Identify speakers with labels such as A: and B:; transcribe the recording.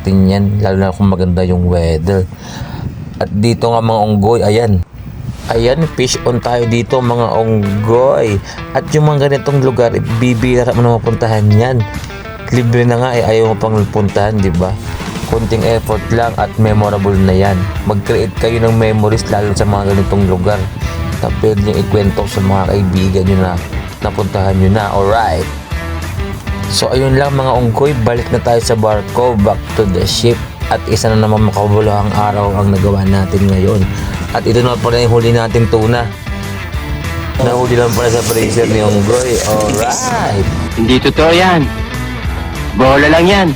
A: natin yan, lalo na kung maganda yung weather. At dito nga mga unggoy, ayan, fish on tayo dito mga unggoy. At yung mga ganitong lugar, bibira mo na mapuntahan yan. Libre na nga, ayaw mo pang puntahan, di ba? Kunting effort lang at memorable na yan. Mag-create kayo ng memories lalo sa mga ganitong lugar. Tapos yung ikwento sa mga kaibigan nyo na napuntahan nyo na. Alright. So ayun lang mga unggoy, balik na tayo sa barko, back to the ship. At isa na naman makabuluhang araw ang nagawa natin ngayon. At ito na pala yung huli natin tuna. Nahuli lang pala sa freezer ni unggoy. Alright.
B: Hindi totoo yan. Bola lang yan.